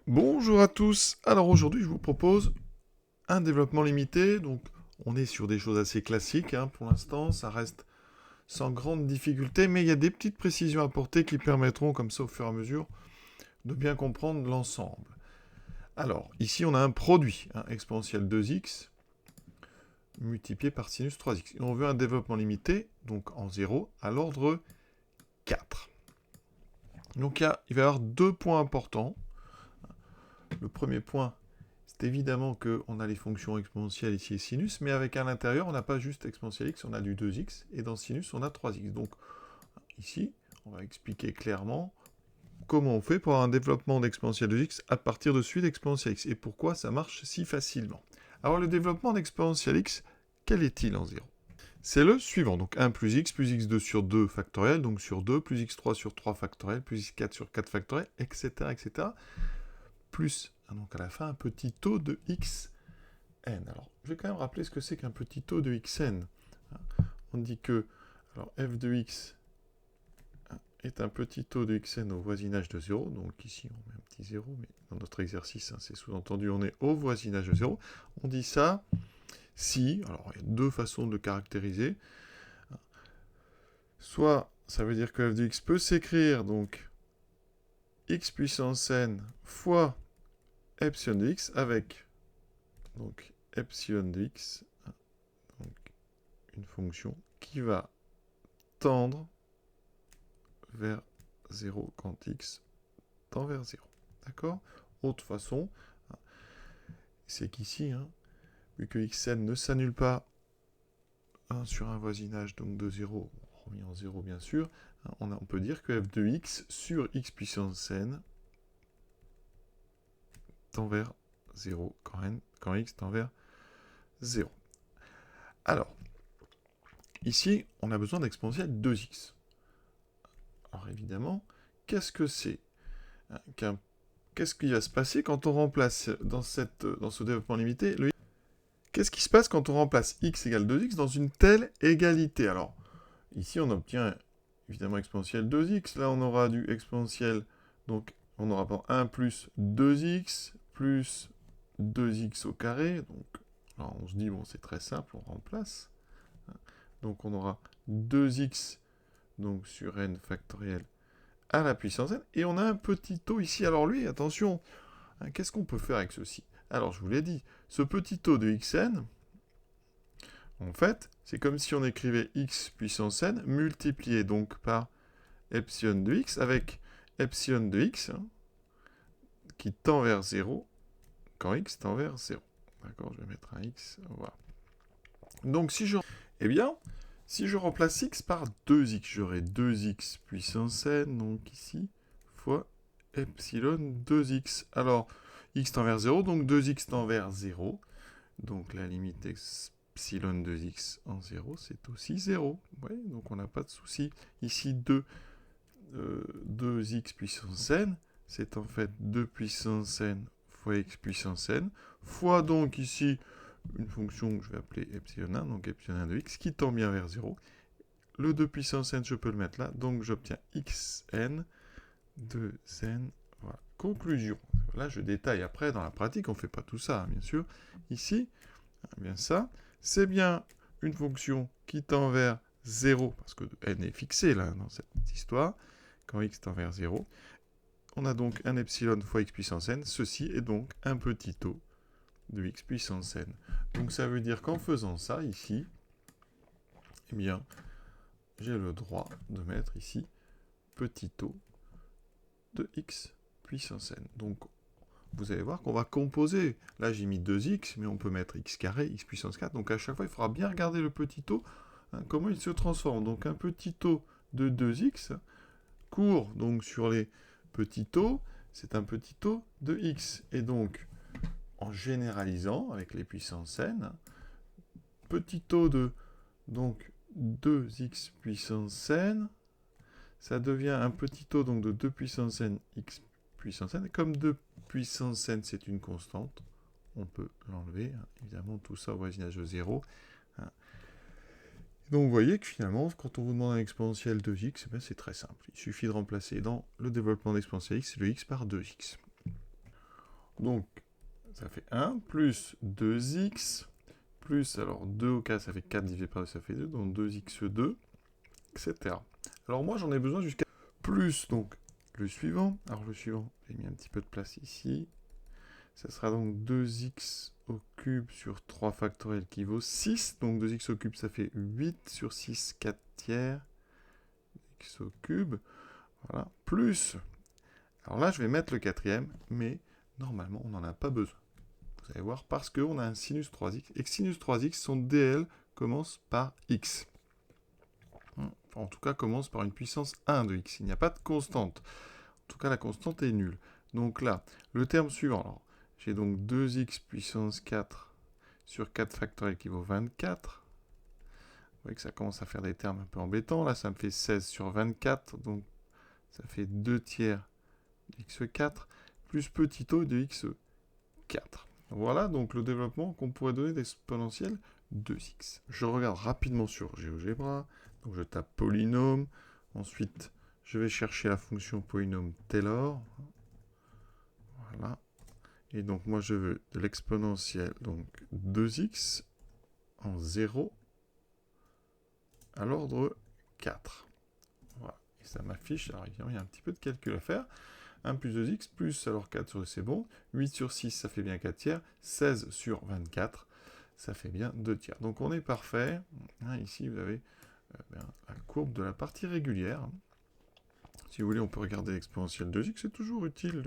Bonjour à tous. Alors aujourd'hui, je vous propose un développement limité. Donc, on est sur des choses assez classiques pour l'instant. Ça reste sans grande difficulté, mais il y a des petites précisions à apporter qui permettront, comme ça, au fur et à mesure, de bien comprendre l'ensemble. Alors, ici, on a un produit, exponentielle 2x multiplié par sinus 3x. Et on veut un développement limité, donc en 0, à l'ordre 4. Donc, il va y avoir deux points importants. Le premier point, c'est évidemment qu'on a les fonctions exponentielles ici et sinus, mais avec à l'intérieur, on n'a pas juste exponentielle x, on a du 2x, et dans sinus, on a 3x. Donc ici, on va expliquer clairement comment on fait pour avoir un développement d'exponentielle de x à partir de celui d'exponentielle x, et pourquoi ça marche si facilement. Alors le développement d'exponentielle x, quel est-il en 0? C'est le suivant, donc 1 plus x2 sur 2 factoriel, donc sur 2, plus x3 sur 3 factoriel, plus x4 sur 4 factoriel, etc., etc., plus, donc à la fin, un petit taux de xn. Alors, je vais quand même rappeler ce que c'est qu'un petit taux de xn. On dit que alors, f de x est un petit taux de xn au voisinage de 0. Donc ici, on met un petit 0, mais dans notre exercice, c'est sous-entendu, on est au voisinage de 0. On dit ça si, alors il y a deux façons de le caractériser. Soit, ça veut dire que f de x peut s'écrire, donc, x puissance n fois epsilon de x avec donc epsilon de x, donc une fonction qui va tendre vers 0 quand x tend vers 0. D'accord? Autre façon, c'est qu'ici, vu que xn ne s'annule pas sur un voisinage donc de 0, remis en 0 bien sûr, on peut dire que f de x sur x puissance n tend vers 0 quand x tend vers 0. Alors, ici, on a besoin d'exponentielle 2x. Alors évidemment, qu'est-ce que c'est qu'est-ce qui va se passer quand on remplace dans ce développement limité Qu'est-ce qui se passe quand on remplace x égale 2x dans une telle égalité? Alors, ici, on obtient évidemment exponentielle 2x. Là, on aura du exponentielle, donc on aura pas 1 plus 2x plus 2x au carré. Donc, là, on se dit, bon, c'est très simple, on remplace. Donc, on aura 2x donc sur n factoriel à la puissance n. Et on a un petit taux ici. Alors lui, attention, qu'est-ce qu'on peut faire avec ceci? Alors, je vous l'ai dit, ce petit taux de xn, en fait, c'est comme si on écrivait x puissance n multiplié donc par epsilon de x avec epsilon de x qui tend vers 0 quand x tend vers 0. D'accord, je vais mettre un x, voilà. Donc eh bien, si je remplace x par 2x, j'aurai 2x puissance n, donc ici, fois epsilon 2x. Alors, x tend vers 0, donc 2x tend vers 0. Donc la limite epsilon 2x en 0, c'est aussi 0. Ouais, donc on n'a pas de souci. Ici, 2x puissance n, c'est en fait 2 puissance n fois x puissance n, fois donc ici une fonction que je vais appeler epsilon 1, donc epsilon 1 de x, qui tend bien vers 0. Le 2 puissance n, je peux le mettre là, donc j'obtiens xn de n. Voilà. Conclusion. Là, je détaille après, dans la pratique, on ne fait pas tout ça, bien sûr. Ici, bien ça, c'est bien une fonction qui tend vers 0, parce que n est fixé là, dans cette histoire, quand x tend vers 0. On a donc un epsilon fois x puissance n, ceci est donc un petit taux de x puissance n. Donc ça veut dire qu'en faisant ça ici, eh bien, j'ai le droit de mettre ici petit taux de x puissance n. Donc vous allez voir qu'on va composer. Là, j'ai mis 2x, mais on peut mettre x carré, x puissance 4. Donc à chaque fois, il faudra bien regarder le petit taux, comment il se transforme. Donc un petit taux de 2x court donc sur les petits taux, c'est un petit taux de x. Et donc, en généralisant avec les puissances n, petit taux de donc 2x puissance n, ça devient un petit taux donc de 2 puissance n x puissance n. Et comme 2 puissance n, c'est une constante, on peut l'enlever. Évidemment, tout ça au voisinage de 0. Donc vous voyez que finalement, quand on vous demande un exponentiel de x, c'est très simple. Il suffit de remplacer dans le développement d'exponentielle x le x par 2x. Donc, ça fait 1, plus 2x, plus, alors 2 au 4, ça fait 4 divisé par 2, ça fait 2, donc 2x2, etc. Alors moi, j'en ai besoin jusqu'à plus, donc, le suivant. Alors le suivant, j'ai mis un petit peu de place ici. Ça sera donc 2x au cube sur 3 factoriel qui vaut 6. Donc 2x au cube, ça fait 8 sur 6, 4 tiers. X au cube. Voilà. Plus. Alors là, je vais mettre le quatrième, mais normalement, on n'en a pas besoin. Vous allez voir, parce qu'on a un sinus 3x. Et que sinus 3x, son DL commence par x. En tout cas, commence par une puissance 1 de x. Il n'y a pas de constante. En tout cas, la constante est nulle. Donc là, le terme suivant. Alors, j'ai donc 2x puissance 4 sur 4 factoriel qui vaut 24. Vous voyez que ça commence à faire des termes un peu embêtants. Là, ça me fait 16 sur 24. Donc, ça fait 2 tiers de x4 plus petit o de x4. Voilà donc le développement qu'on pourrait donner d'exponentielle 2x. Je regarde rapidement sur GeoGebra. Donc, je tape polynôme. Ensuite, je vais chercher la fonction polynôme Taylor. Voilà. Et donc, moi, je veux de l'exponentielle, donc 2x en 0 à l'ordre 4. Voilà. Et ça m'affiche, alors évidemment, il y a un petit peu de calcul à faire. 1 plus 2x plus, alors 4 sur c'est bon. 8 sur 6, ça fait bien 4 tiers. 16 sur 24, ça fait bien 2 tiers. Donc, on est parfait. Ici, vous avez la courbe de la partie régulière. Si vous voulez, on peut regarder l'exponentielle 2x. C'est toujours utile,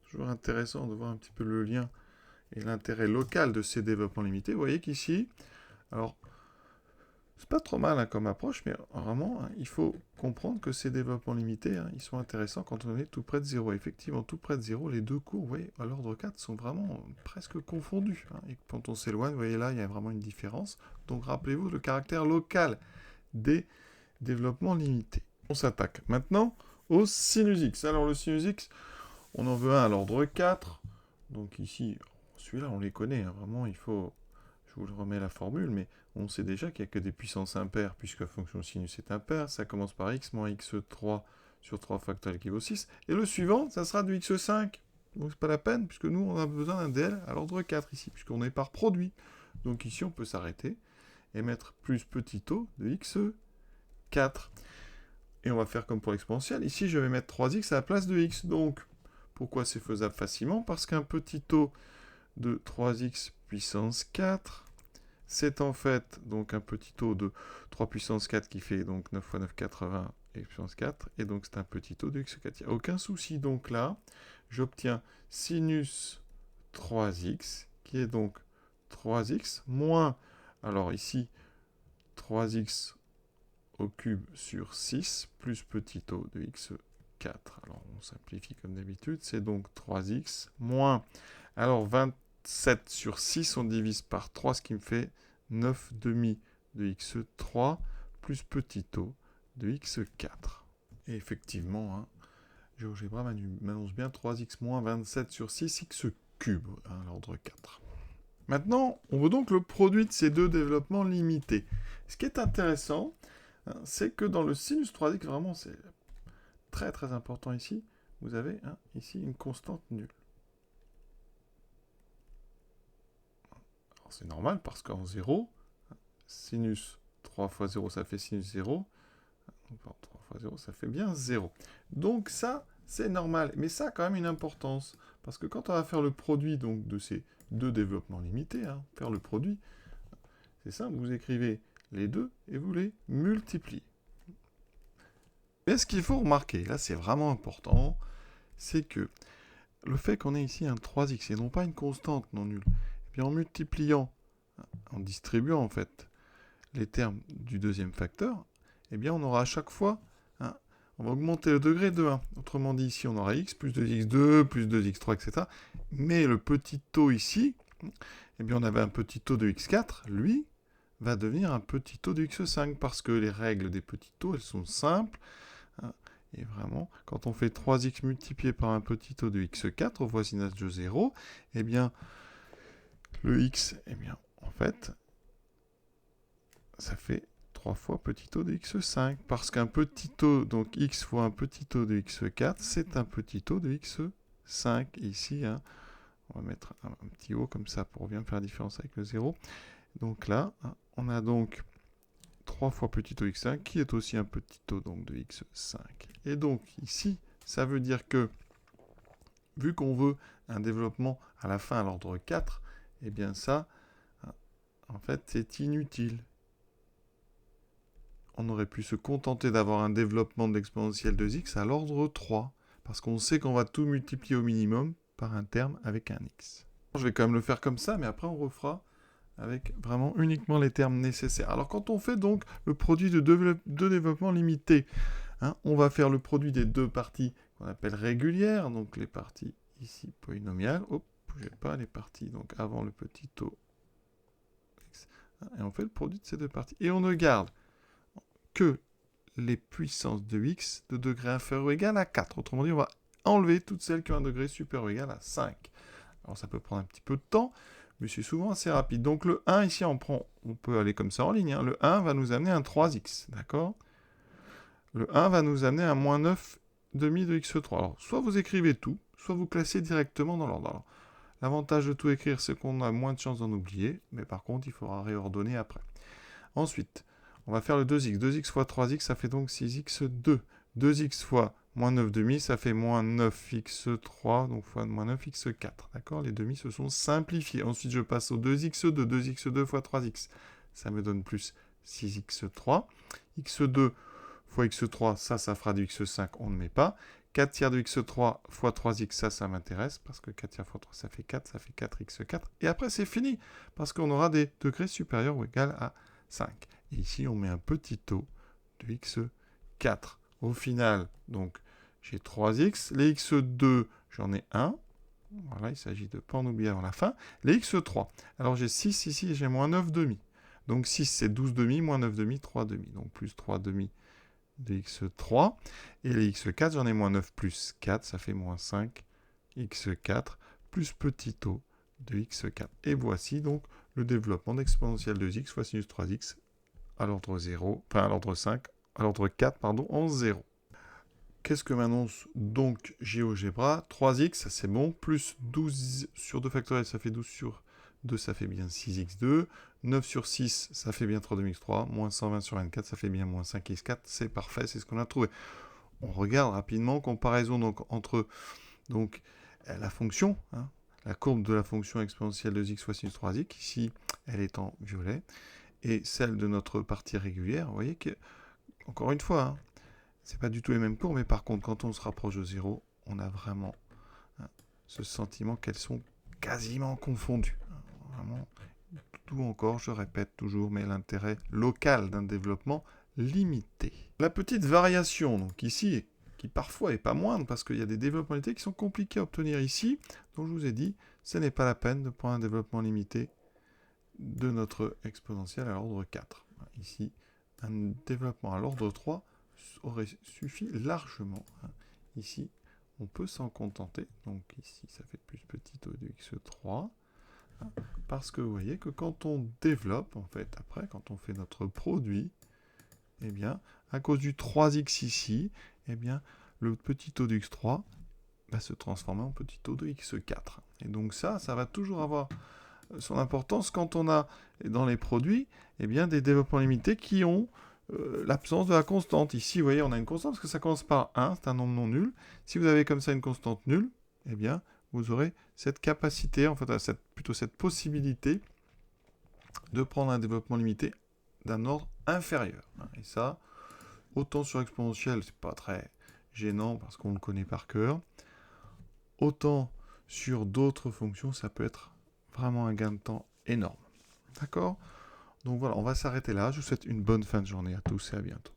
toujours intéressant de voir un petit peu le lien et l'intérêt local de ces développements limités. Vous voyez qu'ici, alors, c'est pas trop mal comme approche, mais vraiment, il faut comprendre que ces développements limités, ils sont intéressants quand on est tout près de 0. Effectivement, tout près de 0, les deux courbes, vous voyez, à l'ordre 4, sont vraiment presque confondus. Et quand on s'éloigne, vous voyez là, il y a vraiment une différence. Donc, rappelez-vous le caractère local des développements limités. On s'attaque maintenant au sinus x. Alors, le sinus x, on en veut un à l'ordre 4. Donc ici, celui-là, on les connaît. Vraiment, il faut... Je vous le remets la formule, mais on sait déjà qu'il n'y a que des puissances impaires, puisque la fonction sinus est impaire. Ça commence par x moins x3 sur 3 factoriel qui vaut 6. Et le suivant, ça sera du x5. Donc c'est pas la peine, puisque nous, on a besoin d'un dl à l'ordre 4 ici, puisqu'on est par produit. Donc ici, on peut s'arrêter et mettre plus petit o de x4. Et on va faire comme pour l'exponentielle. Ici, je vais mettre 3x à la place de x. Donc, pourquoi c'est faisable facilement? Parce qu'un petit o de 3x puissance 4, c'est en fait donc un petit o de 3 puissance 4 qui fait donc 9 fois 9, 80 et puissance 4, et donc c'est un petit o de x4. Il n'y a aucun souci, donc là, j'obtiens sinus 3x, qui est donc 3x, moins, alors ici, 3x au cube sur 6, plus petit o de x4. Alors, on simplifie comme d'habitude, c'est donc 3x, moins, alors 27 sur 6, on divise par 3, ce qui me fait 9 demi de x3, plus petit o de x4. Et effectivement, GeoGebra m'annonce bien 3x moins 27 sur 6, x cube, à l'ordre 4. Maintenant, on veut donc le produit de ces deux développements limités. Ce qui est intéressant, c'est que dans le sinus 3x, vraiment, c'est très très important ici, vous avez ici une constante nulle. C'est normal parce qu'en 0, sinus 3 fois 0, ça fait sinus 0. 3 fois 0, ça fait bien 0. Donc ça, c'est normal. Mais ça a quand même une importance. Parce que quand on va faire le produit donc, de ces deux développements limités, faire le produit, c'est simple, vous écrivez les deux et vous les multipliez. Mais ce qu'il faut remarquer, là c'est vraiment important, c'est que le fait qu'on ait ici un 3x et non pas une constante non nulle, et bien en multipliant, en distribuant en fait les termes du deuxième facteur, eh bien on aura à chaque fois, on va augmenter le degré de 1. Autrement dit, ici on aura x plus 2x2, plus 2x3, etc. Mais le petit taux ici, eh bien on avait un petit taux de x4, lui, va devenir un petit taux de x5, parce que les règles des petits taux, elles sont simples. Et vraiment, quand on fait 3x multiplié par un petit taux de x4 au voisinage de 0, eh bien, le x, eh bien, en fait, ça fait 3 fois petit taux de x5, parce qu'un petit taux, donc x fois un petit taux de x4, c'est un petit taux de x5, ici, On va mettre un petit O comme ça pour bien faire la différence avec le 0. Donc là, on a donc 3 fois petit o x5 qui est aussi un petit o donc de x5. Et donc ici, ça veut dire que vu qu'on veut un développement à la fin à l'ordre 4, eh bien ça, en fait, c'est inutile. On aurait pu se contenter d'avoir un développement de l'exponentielle de x à l'ordre 3, parce qu'on sait qu'on va tout multiplier au minimum par un terme avec un x. Je vais quand même le faire comme ça, mais après on refera avec vraiment uniquement les termes nécessaires. Alors quand on fait donc le produit de développement limité, on va faire le produit des deux parties qu'on appelle régulières, donc les parties ici polynomiales. Hop, bougez pas, les parties donc avant le petit o x. Et on fait le produit de ces deux parties. Et on ne garde que les puissances de x de degré inférieur ou égal à 4. Autrement dit, on va enlever toutes celles qui ont un degré supérieur ou égal à 5. Alors ça peut prendre un petit peu de temps, mais c'est souvent assez rapide. Donc le 1, ici, on peut aller comme ça en ligne. Le 1 va nous amener un 3x, d'accord? Le 1 va nous amener un moins 9 demi de x3. Alors, soit vous écrivez tout, soit vous classez directement dans l'ordre. L'avantage de tout écrire, c'est qu'on a moins de chances d'en oublier, mais par contre, il faudra réordonner après. Ensuite, on va faire le 2x. 2x fois 3x, ça fait donc 6x2. 2x fois moins 9 demi, ça fait moins 9x3, donc fois moins 9x4. D'accord? Les demi se sont simplifiés. Ensuite, je passe au 2x2. 2x2 fois 3x, ça me donne plus 6x3. x2 fois x3, ça fera du x5, on ne met pas. 4 tiers de x3 fois 3x, ça m'intéresse, parce que 4 tiers fois 3, ça fait 4, ça fait 4x4. Et après, c'est fini, parce qu'on aura des degrés supérieurs ou égaux à 5. Et ici, on met un petit o de x4. Au final, donc, j'ai 3x. Les x2, j'en ai 1. Voilà, il s'agit de ne pas en oublier avant la fin. Les x3. Alors, j'ai 6 ici et j'ai moins 9 demi. Donc, 6, c'est 12 demi, moins 9 demi, 3 demi. Donc, plus 3 demi de x3. Et les x4, j'en ai moins 9 plus 4, ça fait moins 5 x4 plus petit o de x4. Et voici donc le développement d'exponentielle de x fois sinus 3x à l'ordre 0, enfin à l'ordre 5, à l'ordre 4, pardon, en 0. Qu'est-ce que m'annonce donc GeoGebra? 3x, ça c'est bon, plus 12 sur 2 factoriel, ça fait 12 sur 2, ça fait bien 6x2. 9 sur 6, ça fait bien 3 demi x3. Moins 120 sur 24, ça fait bien moins 5x4. C'est parfait, c'est ce qu'on a trouvé. On regarde rapidement, comparaison donc, entre donc, la fonction, la courbe de la fonction exponentielle de x fois sinus 3x, ici, elle est en violet, et celle de notre partie régulière. Vous voyez que, encore une fois, c'est pas du tout les mêmes courbes, mais par contre, quand on se rapproche de 0, on a vraiment ce sentiment qu'elles sont quasiment confondues. Vraiment, tout encore, je répète toujours, mais l'intérêt local d'un développement limité. La petite variation, donc ici, qui parfois est pas moindre, parce qu'il y a des développements limités qui sont compliqués à obtenir ici, donc je vous ai dit, ce n'est pas la peine de prendre un développement limité de notre exponentielle à l'ordre 4. Ici, un développement à l'ordre 3 aurait suffi largement. Ici, on peut s'en contenter. Donc ici, ça fait plus petit o de x3. Parce que vous voyez que quand on développe, en fait, après, quand on fait notre produit, eh bien, à cause du 3x ici, eh bien, le petit o de x3 va se transformer en petit o de x4. Et donc ça va toujours avoir son importance quand on a, dans les produits, eh bien, des développements limités qui ont l'absence de la constante. Ici, vous voyez, on a une constante parce que ça commence par 1, c'est un nombre non nul. Si vous avez comme ça une constante nulle, eh bien, vous aurez cette capacité, en fait, plutôt cette possibilité de prendre un développement limité d'un ordre inférieur. Et ça, autant sur exponentielle, c'est pas très gênant parce qu'on le connaît par cœur, autant sur d'autres fonctions, ça peut être vraiment un gain de temps énorme. D'accord ? Donc voilà, on va s'arrêter là. Je vous souhaite une bonne fin de journée à tous et à bientôt.